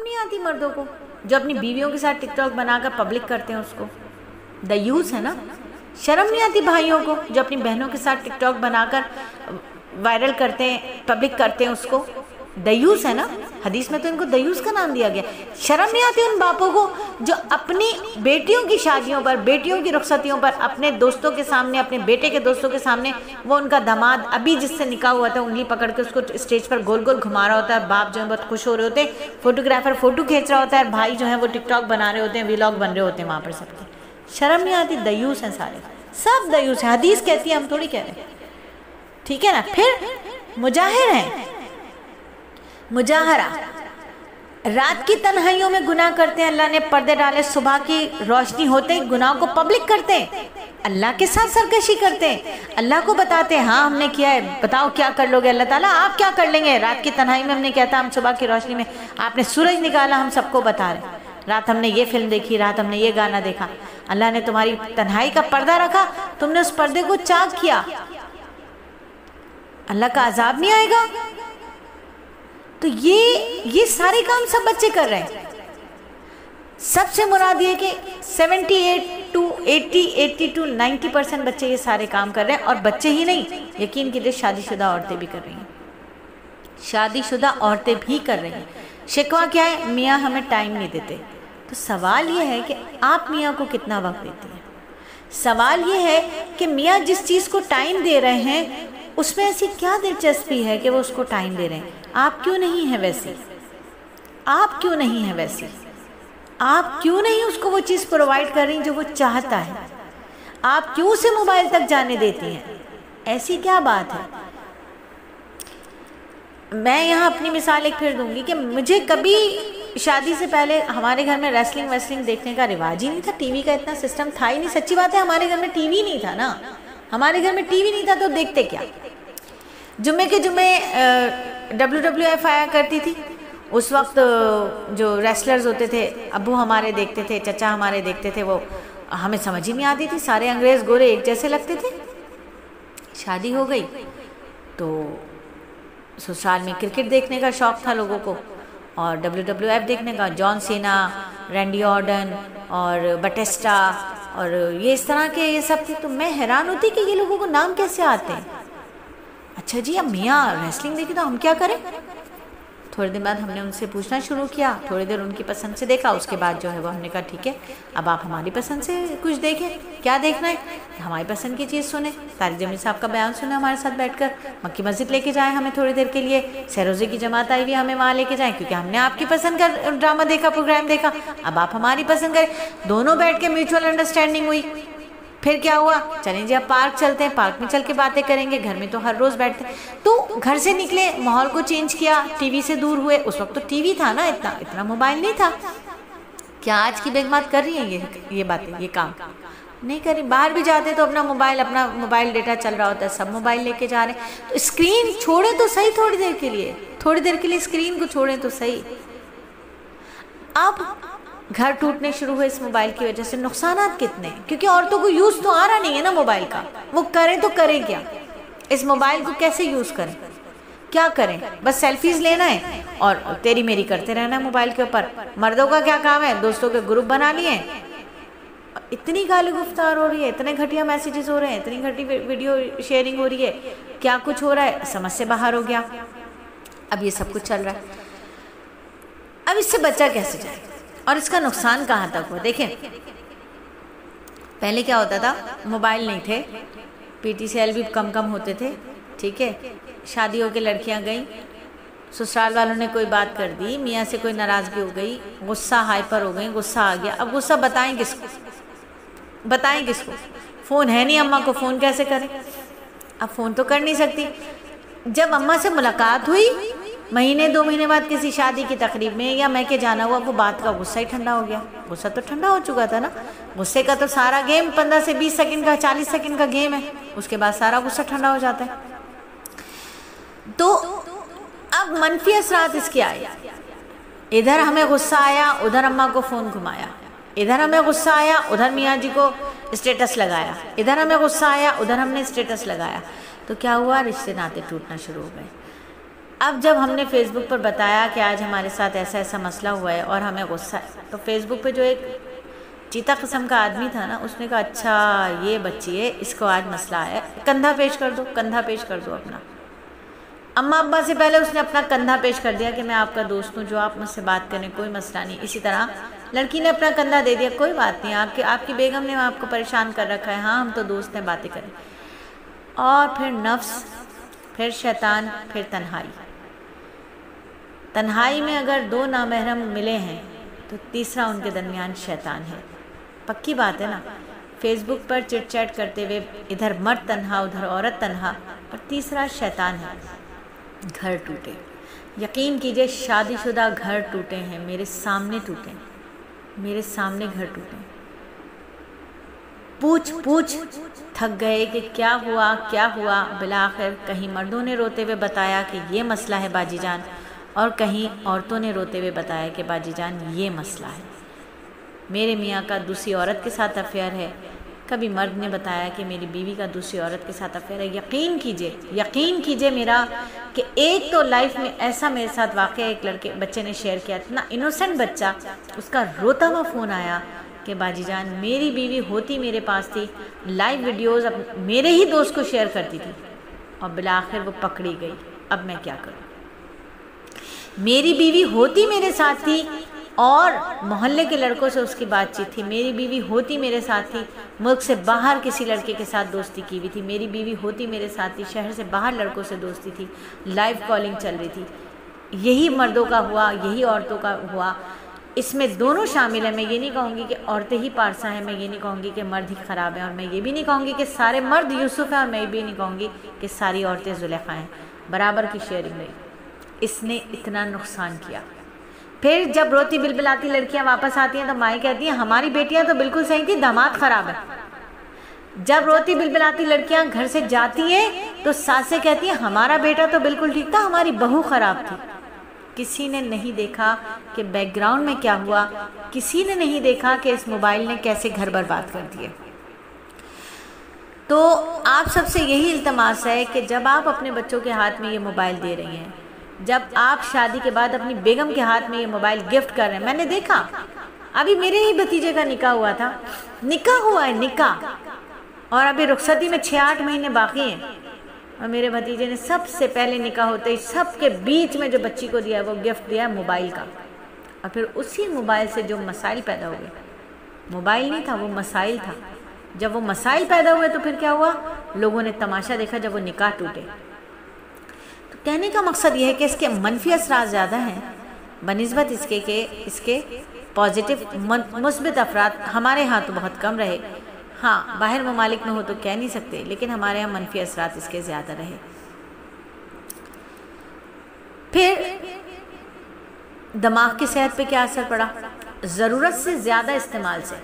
नहीं आती मर्दों को जो अपनी बीवियों के साथ टिकटॉक बनाकर पब्लिक करते हैं उसको? दयूस है ना। शर्म नहीं आती भाइयों को जो अपनी बहनों के साथ टिकटॉक बनाकर वायरल करते हैं, पब्लिक करते हैं उसको? दयूस है ना। हदीस में तो इनको दयूस का नाम दिया गया। शर्म नहीं आती उन बापों को जो अपनी बेटियों की शादियों पर, बेटियों की रुखसतियों पर अपने दोस्तों के सामने, अपने बेटे के दोस्तों के सामने, वो उनका दामाद अभी जिससे निकाह हुआ था उंगली पकड़ के उसको स्टेज पर गोल गोल घुमा रहा होता है, बाप जो है बहुत खुश हो रहे होते हैं, फोटोग्राफर फोटो खींच रहा होता है, भाई जो है वो टिकटॉक बना रहे होते हैं, व्लॉग बन रहे होते हैं वहाँ पर सबके। शर्म नहीं आती। दयूस हैं सारे, सब दयूस हैं। हदीस कहती है, हम थोड़ी कह रहे, ठीक है ना। फिर मुजाहिर हैं, मुजाहरा, रात की तन्हाइयों में गुनाह करते हैं, अल्लाह ने पर्दे डाले, सुबह की रोशनी होते ही गुनाह को पब्लिक करते हैं, अल्लाह के साथ सरकशी करते हैं, अल्लाह को बताते हैं हाँ हमने किया है, बताओ क्या कर लोगे अल्लाह ताला, आप क्या कर लेंगे, रात की तन्हाई में हमने किया था, हम सुबह की रोशनी में आपने सूरज निकाला, हम सबको बता रहे, रात हमने ये फिल्म देखी, रात हमने ये गाना देखा, अल्लाह ने तुम्हारी तन्हाई का पर्दा रखा, तुमने उस पर्दे को चाक किया, अल्लाह का अजाब नहीं आएगा? तो ये सारे काम सब बच्चे कर रहे हैं। सबसे मुराद ये कि 78 to 80, 80 to 90% बच्चे ये सारे काम कर रहे हैं। और बच्चे ही नहीं, यकीन कीजिए शादीशुदा औरतें भी कर रही हैं, शादीशुदा औरतें भी कर रही हैं। शिकवा क्या है? मियाँ हमें टाइम नहीं देते। तो सवाल ये है कि आप मियाँ को कितना वक्त देती हैं? सवाल ये है कि मियाँ जिस चीज़ को टाइम दे रहे हैं उसमें ऐसी क्या दिलचस्पी है कि वो उसको टाइम दे रहे हैं? आप क्यों नहीं हैं वैसी? आप क्यों नहीं हैं वैसी? आप क्यों नहीं उसको वो चीज़ प्रोवाइड कर रही जो वो चाहता है? आप क्यों उसे मोबाइल तक जाने देती हैं? ऐसी क्या बात है? मैं यहाँ अपनी मिसाल एक फिर दूंगी कि मुझे कभी शादी से पहले हमारे घर में रेसलिंग वेसलिंग देखने का रिवाज ही नहीं था, टीवी का इतना सिस्टम था ही नहीं। सच्ची बात है, हमारे घर में टीवी नहीं था ना, हमारे घर में टीवी नहीं था तो देखते क्या? जुम्मे के जुम्मे WWF आया करती थी, उस वक्त जो रेसलर्स होते थे अब्बू हमारे देखते थे, चचा हमारे देखते थे, वो हमें समझ ही नहीं आती थी, सारे अंग्रेज़ गोरे एक जैसे लगते थे। शादी हो गई तो ससुराल में क्रिकेट देखने का शौक़ था लोगों को और WWF देखने का, जॉन सीना, रैंडी ऑर्टन और बटिस्टा और ये इस तरह के ये सब थे। तो मैं हैरान होती कि ये लोगों को नाम कैसे आते हैं। अच्छा जी, अब मियाँ रेसलिंग देखी तो हम क्या करें? थोड़ी देर बाद हमने उनसे पूछना शुरू किया, थोड़ी देर उनकी पसंद से देखा, उसके बाद जो है वो हमने कहा ठीक है अब आप हमारी पसंद से कुछ देखें, क्या देखना है, हमारी पसंद की चीज़ सुने। तारिक जमील साहब का बयान सुने हमारे साथ बैठकर, मक्की मस्जिद लेके जाएं हमें थोड़ी देर के लिए, सरोज़े की जमात आई हुई हमें वहाँ लेके जाएं क्योंकि हमने आपकी पसंद का ड्रामा देखा, प्रोग्राम देखा, अब आप हमारी पसंद करें। दोनों बैठ के म्यूचुअल अंडरस्टैंडिंग हुई। फिर क्या हुआ? चलें जी अब पार्क चलते हैं, पार्क में चल के बातें करेंगे, घर में तो हर रोज़ बैठते हैं। तो घर से निकले, माहौल को चेंज किया, टीवी से दूर हुए। उस वक्त तो टीवी था ना, इतना मोबाइल नहीं था। क्या आज की बेगमात कर रही हैं ये बातें, ये काम नहीं करी? बाहर भी जाते तो अपना मोबाइल डेटा चल रहा होता है, सब मोबाइल लेके जा रहे हैं। तो स्क्रीन छोड़े तो सही, थोड़ी देर के लिए स्क्रीन को छोड़ें तो सही। अब घर टूटने शुरू हुए इस मोबाइल की वजह से। नुकसानात कितने? क्योंकि औरतों को यूज़ तो आ रहा नहीं है ना मोबाइल का, वो करें तो करें क्या? इस मोबाइल को कैसे यूज़ करें, क्या करें? बस सेल्फीज़ लेना है और तेरी मेरी करते रहना है मोबाइल के ऊपर। मर्दों का क्या काम है? दोस्तों के ग्रुप बना लिए, इतनी गाली गुफ्तार हो रही है, इतने घटिया मैसेजेस हो रहे हैं, इतनी घटी वीडियो शेयरिंग हो रही है, क्या कुछ हो रहा है, समझ से बाहर हो गया। अब ये सब कुछ चल रहा है। अब इससे बचा कैसे जाए और इसका नुकसान कहाँ तक हो? देखें, पहले क्या होता था, मोबाइल नहीं थे, PTCL भी कम होते थे, ठीक है। शादी होकर लड़कियाँ गई, ससुराल वालों ने कोई बात कर दी, मियाँ से कोई नाराज़गी हो गई, गुस्सा हाइपर हो गई, गुस्सा आ गया। अब गुस्सा बताएं किसको? फ़ोन है नहीं, अम्मा को फ़ोन कैसे करें? अब फ़ोन तो कर नहीं सकती। जब अम्मा से मुलाकात हुई महीने 2 महीने बाद किसी शादी की तकरीब में या मैं के जाना हुआ, वो बात का गुस्सा ही ठंडा हो गया। गुस्सा तो ठंडा हो चुका था ना, गुस्से का तो सारा गेम 15 से 20 सेकंड का, 40 सेकंड का गेम है, उसके बाद सारा गुस्सा ठंडा हो जाता है। तो अब मनफी असरात इसके आए, इधर हमें गुस्सा आया, उधर अम्मा को फ़ोन घुमाया, इधर हमें गुस्सा आया, उधर मियाँ जी को स्टेटस लगाया, इधर हमें गुस्सा आया, उधर हमने स्टेटस लगाया। तो क्या हुआ? रिश्ते नाते टूटना शुरू हो गए। अब जब हमने फेसबुक पर बताया कि आज हमारे साथ ऐसा ऐसा मसला हुआ है और हमें गुस्सा है, तो फेसबुक पे जो एक चीता किस्म का आदमी था ना, उसने कहा अच्छा ये बच्ची है, इसको आज मसला है, कंधा पेश कर दो, कंधा पेश कर दो अपना। अम्मा अब्बा से पहले उसने अपना कंधा पेश कर दिया कि मैं आपका दोस्त हूँ, जो आप मुझसे बात करें कोई मसला नहीं। इसी तरह लड़की ने अपना कंधा दे दिया, कोई बात नहीं, आपकी बेगम ने आपको परेशान कर रखा है, हाँ हम तो दोस्त हैं, बातें करें। और फिर नफ्स, फिर शैतान, फिर तन्हाई। तन्हाई में अगर दो नामहरम मिले हैं तो तीसरा उनके दरमियान शैतान है। पक्की बात है ना। फेसबुक पर चिट चैट करते हुए इधर मर्द तन्हा उधर औरत तन्हा, और तीसरा शैतान है। घर टूटे, यकीन कीजिए शादीशुदा घर टूटे हैं, मेरे सामने टूटे, मेरे सामने घर टूटे। पूछ थक गए कि क्या हुआ क्या हुआ। बिलाखिर कहीं मर्दों ने रोते हुए बताया कि ये मसला है बाजी जान, और कहीं औरतों ने रोते हुए बताया कि बाजी जान ये मसला है, मेरे मियाँ का दूसरी औरत के साथ अफेयर है। कभी मर्द ने बताया कि मेरी बीवी का दूसरी औरत के साथ अफेयर है। यकीन कीजिए मेरा कि एक तो लाइफ में ऐसा मेरे साथ वाक़या एक बच्चे ने शेयर किया, इतना इनोसेंट बच्चा, उसका रोता हुआ फ़ोन आया कि बाजी जान मेरी बीवी होती मेरे पास थी, लाइव वीडियोज़ अब मेरे ही दोस्त को शेयर करती थी, और बिलाखिर वो पकड़ी गई, अब मैं क्या करूँ। मेरी बीवी होती मेरे साथ थी और मोहल्ले के लड़कों से उसकी बातचीत थी, मेरी बीवी होती मेरे साथ थी, मुल्क से बाहर किसी लड़के के साथ दोस्ती की हुई थी, मेरी बीवी होती मेरे साथ थी, शहर से बाहर लड़कों से दोस्ती थी, लाइव कॉलिंग चल रही थी। यही मर्दों का हुआ, यही औरतों का हुआ, इसमें दोनों शामिल हैं। मैं ये नहीं कहूँगी कि औरतें ही पारसा हैं, मैं ये नहीं कहूँगी कि मर्द ही ख़राब हैं, और मैं ये भी नहीं कहूँगी कि सारे मर्द यूसुफ हैं, और मैं भी नहीं कहूँगी कि सारी औरतें जुलेखा हैं। बराबर की शेयरिंग रही। इसने इतना नुकसान किया। फिर जब रोती बिलबिलाती लड़कियां वापस आती हैं तो माई कहती हैं हमारी बेटियां तो बिल्कुल सही थी, दामाद खराब है। जब रोती बिलबिलाती लड़कियां घर से जाती हैं तो सासें कहती हैं हमारा बेटा तो बिल्कुल ठीक था, हमारी बहू खराब थी। किसी ने नहीं देखा कि बैकग्राउंड में क्या हुआ, किसी ने नहीं देखा कि इस मोबाइल ने कैसे घर बर्बाद कर दिए। तो आप सबसे यही इल्तमास है कि जब आप अपने बच्चों के हाथ में ये मोबाइल दे रही हैं, जब आप शादी के बाद अपनी बेगम के हाथ में ये मोबाइल गिफ्ट कर रहे हैं, मैंने देखा अभी मेरे ही भतीजे का निकाह हुआ था, निकाह हुआ है निकाह, और अभी रुखसती में 6-8 महीने बाकी हैं, और मेरे भतीजे ने सबसे पहले निकाह होते ही सबके बीच में जो बच्ची को दिया है वो गिफ्ट दिया है मोबाइल का। और फिर उसी मोबाइल से जो मसाइल पैदा हुए, मोबाइल नहीं था वो मसाइल था, जब वो मसाइल पैदा हुए तो फिर क्या हुआ, लोगों ने तमाशा देखा जब वो निकाह टूटे। तो कहने का मकसद यह है कि इसके मनफी असरात ज़्यादा हैं बनिस्बत इसके कि इसके पॉजिटिव मुस्बित अफराद हमारे यहाँ तो बहुत कम रहे। हाँ, बाहर ममालिक में हो तो कह नहीं सकते, लेकिन हमारे यहाँ मनफी असरात इसके ज़्यादा रहे। फिर दिमाग की सेहत पे क्या असर पड़ा, ज़रूरत से ज़्यादा इस्तेमाल से।